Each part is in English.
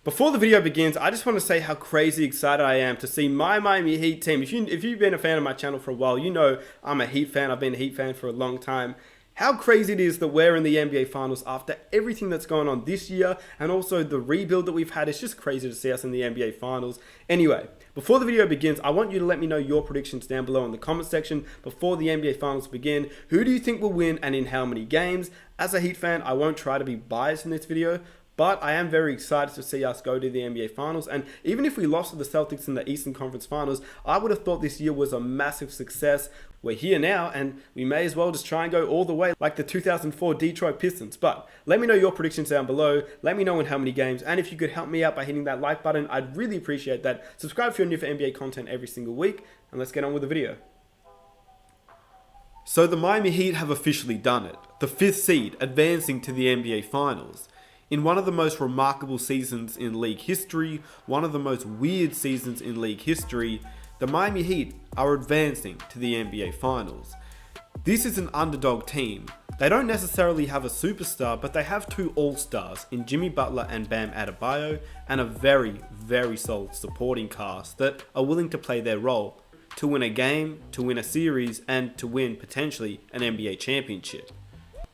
Before the video begins, I just want to say how crazy excited I am to see my Miami Heat team. If you've been a fan of my channel for a while, you know I'm a Heat fan. I've been a Heat fan for a long time. How crazy it is that we're in the NBA Finals after everything that's going on this year and also the rebuild that we've had. It's just crazy to see us in the NBA Finals. Anyway, before the video begins, I want you to let me know your predictions down below in the comment section before the NBA Finals begin. Who do you think will win and in how many games? As a Heat fan, I won't try to be biased in this video, but I am very excited to see us go to the NBA Finals. And even if we lost to the Celtics in the Eastern Conference Finals, I would have thought this year was a massive success. We're here now, and we may as well just try and go all the way like the 2004 Detroit Pistons. But let me know your predictions down below. Let me know in how many games. And if you could help me out by hitting that like button, I'd really appreciate that. Subscribe if you're new for NBA content every single week. And let's get on with the video. So the Miami Heat have officially done it. The 5th seed advancing to the NBA Finals. In one of the most remarkable seasons in league history, one of the most weird seasons in league history, the Miami Heat are advancing to the NBA Finals. This is an underdog team. They don't necessarily have a superstar, but they have two all-stars in Jimmy Butler and Bam Adebayo, and a very, very solid supporting cast that are willing to play their role to win a game, to win a series, and to win potentially an NBA championship.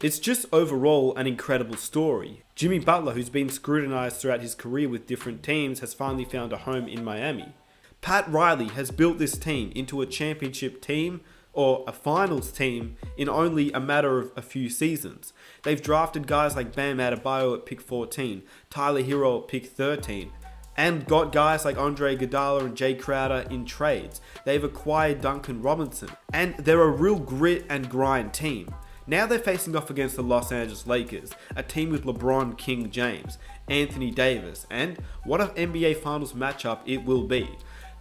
It's just overall an incredible story. Jimmy Butler, who's been scrutinized throughout his career with different teams, has finally found a home in Miami. Pat Riley has built this team into a championship team, or a finals team, in only a matter of a few seasons. They've drafted guys like Bam Adebayo at pick 14, Tyler Hero at pick 13, and got guys like Andre Iguodala and Jay Crowder in trades. They've acquired Duncan Robinson, and they're a real grit and grind team. Now they're facing off against the Los Angeles Lakers, a team with LeBron King James, Anthony Davis, and what an NBA Finals matchup it will be.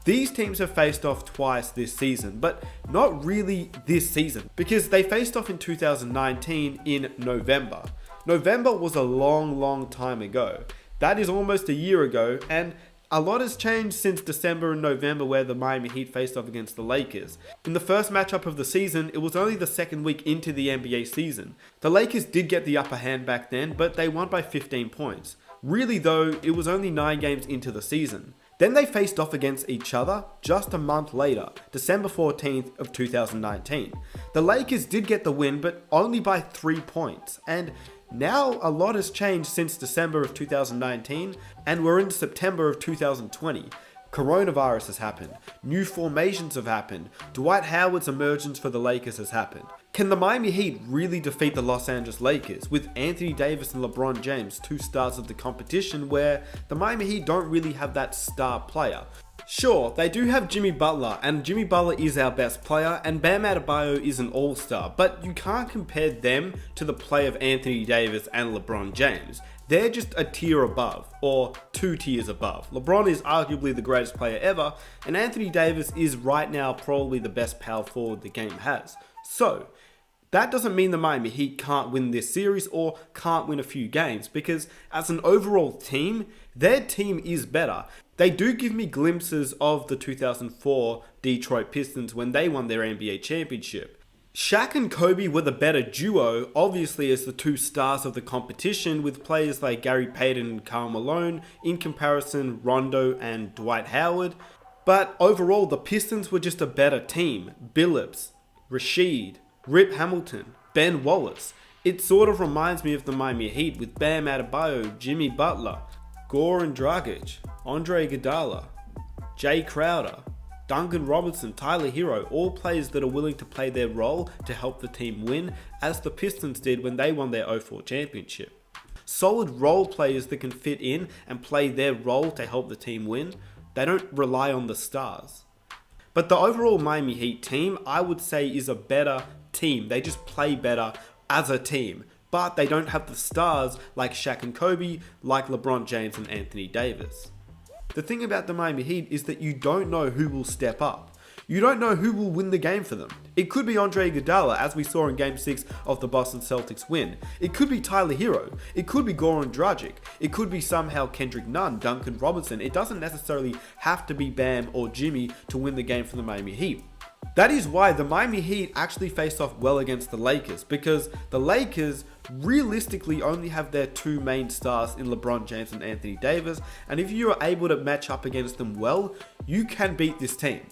These teams have faced off twice this season, but not really this season, because they faced off in 2019 in November. November was a long time ago. That is almost a year ago, and a lot has changed since December and November, where the Miami Heat faced off against the Lakers. In the first matchup of the season, it was only the second week into the NBA season. The Lakers did get the upper hand back then, but they won by 15 points. Really though, it was only 9 games into the season. Then they faced off against each other just a month later, December 14th of 2019. The Lakers did get the win, but only by 3 points. And now a lot has changed since December of 2019, and we're in September of 2020. Coronavirus has happened, new formations have happened, Dwight Howard's emergence for the Lakers has happened. Can the Miami Heat really defeat the Los Angeles Lakers with Anthony Davis and LeBron James, two stars of the competition, where the Miami Heat don't really have that star player? Sure, they do have Jimmy Butler, and Jimmy Butler is our best player, and Bam Adebayo is an all-star, but you can't compare them to the play of Anthony Davis and LeBron James. They're just a tier above, or 2 tiers above. LeBron is arguably the greatest player ever, and Anthony Davis is right now probably the best power forward the game has. So, that doesn't mean the Miami Heat can't win this series or can't win a few games, because as an overall team, their team is better. They do give me glimpses of the 2004 Detroit Pistons when they won their NBA championship. Shaq and Kobe were the better duo, obviously as the two stars of the competition, with players like Gary Payton and Karl Malone, in comparison Rondo and Dwight Howard. But overall, the Pistons were just a better team. Billups, Rasheed, Rip Hamilton, Ben Wallace. It sort of reminds me of the Miami Heat with Bam Adebayo, Jimmy Butler, Goran Dragic, Andre Iguodala, Jay Crowder, Duncan Robinson, Tyler Hero, all players that are willing to play their role to help the team win, as the Pistons did when they won their 2004 championship. Solid role players that can fit in and play their role to help the team win. They don't rely on the stars. But the overall Miami Heat team, I would say, is a better team. They just play better as a team. But they don't have the stars like Shaq and Kobe, like LeBron James and Anthony Davis. The thing about the Miami Heat is that you don't know who will step up. You don't know who will win the game for them. It could be Andre Iguodala, as we saw in Game 6 of the Boston Celtics win. It could be Tyler Hero. It could be Goran Dragic. It could be somehow Kendrick Nunn, Duncan Robinson. It doesn't necessarily have to be Bam or Jimmy to win the game for the Miami Heat. That is why the Miami Heat actually faced off well against the Lakers, because the Lakers realistically only have their two main stars in LeBron James and Anthony Davis, and if you are able to match up against them well, you can beat this team.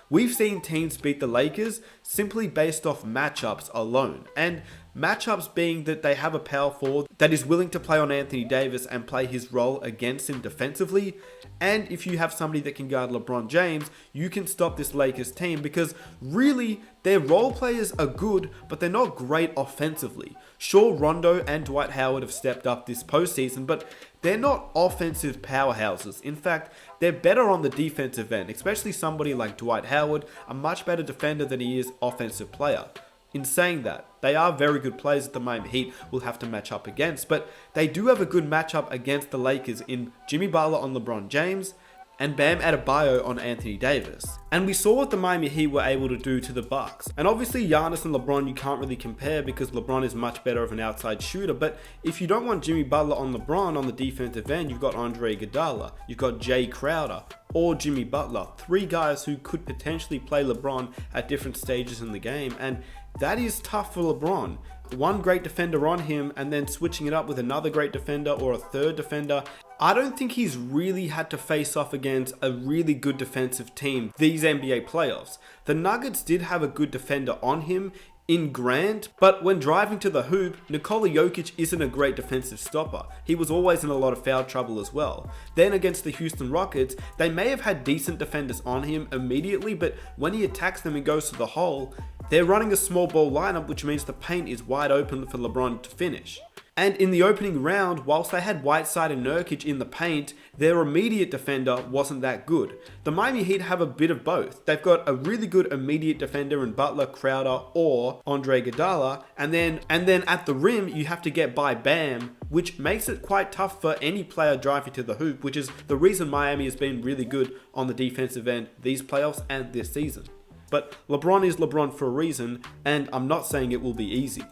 We've seen teams beat the Lakers simply based off matchups alone, and matchups being that they have a power forward that is willing to play on Anthony Davis and play his role against him defensively, and if you have somebody that can guard LeBron James, you can stop this Lakers team, because really their role players are good, but they're not great offensively. Sure, Rondo and Dwight Howard have stepped up this postseason, but they're not offensive powerhouses. In fact, they're better on the defensive end, especially somebody like Dwight Howard, a much better defender than he is offensive player. In saying that, they are very good players that the Miami Heat will have to match up against, but they do have a good matchup against the Lakers in Jimmy Butler on LeBron James and Bam Adebayo on Anthony Davis. And we saw what the Miami Heat were able to do to the Bucks. And obviously Giannis and LeBron you can't really compare, because LeBron is much better of an outside shooter, but if you don't want Jimmy Butler on LeBron on the defensive end, you've got Andre Iguodala, you've got Jay Crowder, or Jimmy Butler. Three guys who could potentially play LeBron at different stages in the game, and that is tough for LeBron. One great defender on him and then switching it up with another great defender or a third defender. I don't think he's really had to face off against a really good defensive team these NBA playoffs. The Nuggets did have a good defender on him in Grant, but when driving to the hoop, Nikola Jokic isn't a great defensive stopper. He was always in a lot of foul trouble as well. Then against the Houston Rockets, they may have had decent defenders on him immediately, but when he attacks them and goes to the hole, they're running a small ball lineup, which means the paint is wide open for LeBron to finish. And in the opening round, whilst they had Whiteside and Nurkic in the paint, their immediate defender wasn't that good. The Miami Heat have a bit of both. They've got a really good immediate defender in Butler, Crowder, or Andre Iguodala, and then at the rim, you have to get by Bam, which makes it quite tough for any player driving to the hoop, which is the reason Miami has been really good on the defensive end these playoffs and this season. But LeBron is LeBron for a reason, and I'm not saying it will be easy.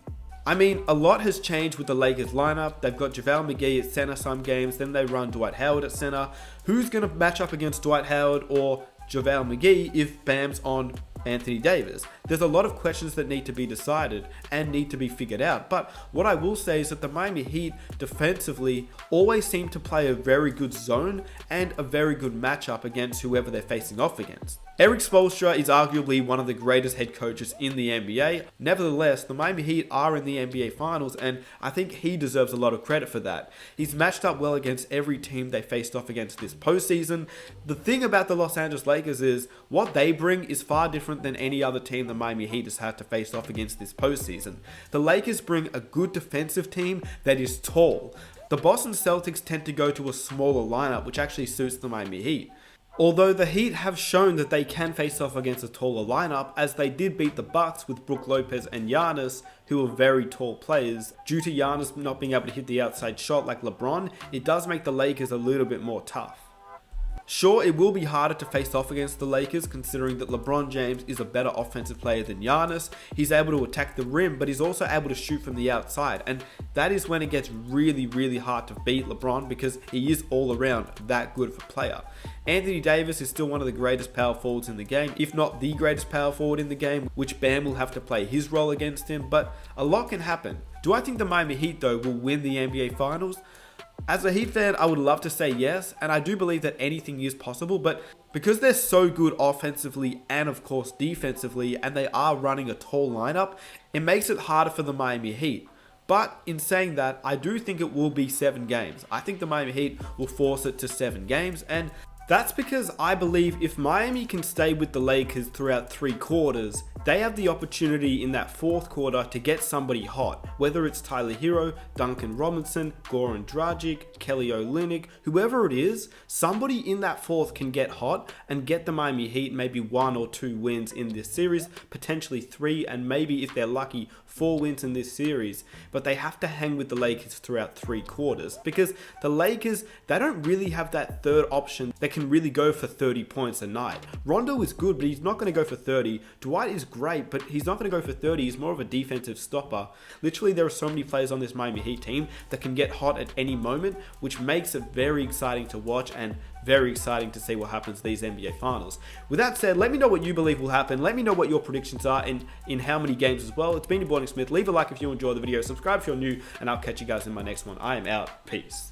I mean, a lot has changed with the Lakers lineup. They've got JaVale McGee at center some games, then they run Dwight Howard at center. Who's going to match up against Dwight Howard or JaVale McGee if Bam's on Anthony Davis? There's a lot of questions that need to be decided and need to be figured out. But what I will say is that the Miami Heat defensively always seem to play a very good zone and a very good matchup against whoever they're facing off against. Erik Spoelstra is arguably one of the greatest head coaches in the NBA. Nevertheless, the Miami Heat are in the NBA Finals, and I think he deserves a lot of credit for that. He's matched up well against every team they faced off against this postseason. The thing about the Los Angeles Lakers is what they bring is far different than any other team the Miami Heat has had to face off against this postseason. The Lakers bring a good defensive team that is tall. The Boston Celtics tend to go to a smaller lineup, which actually suits the Miami Heat. Although the Heat have shown that they can face off against a taller lineup, as they did beat the Bucks with Brook Lopez and Giannis, who are very tall players. Due to Giannis not being able to hit the outside shot like LeBron, it does make the Lakers a little bit more tough. Sure, it will be harder to face off against the Lakers, considering that LeBron James is a better offensive player than Giannis. He's able to attack the rim, but he's also able to shoot from the outside, and that is when it gets really, really hard to beat LeBron, because he is all around that good of a player. Anthony Davis is still one of the greatest power forwards in the game, if not the greatest power forward in the game, which Bam will have to play his role against him, but a lot can happen. Do I think the Miami Heat, though, will win the NBA Finals? As a Heat fan, I would love to say yes, and I do believe that anything is possible, but because they're so good offensively and of course defensively, and they are running a tall lineup, it makes it harder for the Miami Heat. But in saying that, I do think it will be 7 games. I think the Miami Heat will force it to 7 games, and that's because I believe if Miami can stay with the Lakers throughout 3 quarters, they have the opportunity in that 4th quarter to get somebody hot, whether it's Tyler Hero, Duncan Robinson, Goran Dragic, Kelly Olynyk, whoever it is, somebody in that 4th can get hot and get the Miami Heat maybe 1 or 2 wins in this series, potentially 3, and maybe if they're lucky, 4 wins in this series. But they have to hang with the Lakers throughout 3 quarters, because the Lakers, they don't really have that third option that can really go for 30 points a night. Rondo is good, but he's not going to go for 30. Dwight is great, but he's not going to go for 30. He's more of a defensive stopper. Literally, there are so many players on this Miami Heat team that can get hot at any moment, which makes it very exciting to watch and very exciting to see what happens these NBA Finals. With that said, let me know what you believe will happen. Let me know what your predictions are and in how many games as well. It's been your boy Nick Smith. Leave a like if you enjoyed the video. Subscribe if you're new, and I'll catch you guys in my next one. I am out. Peace.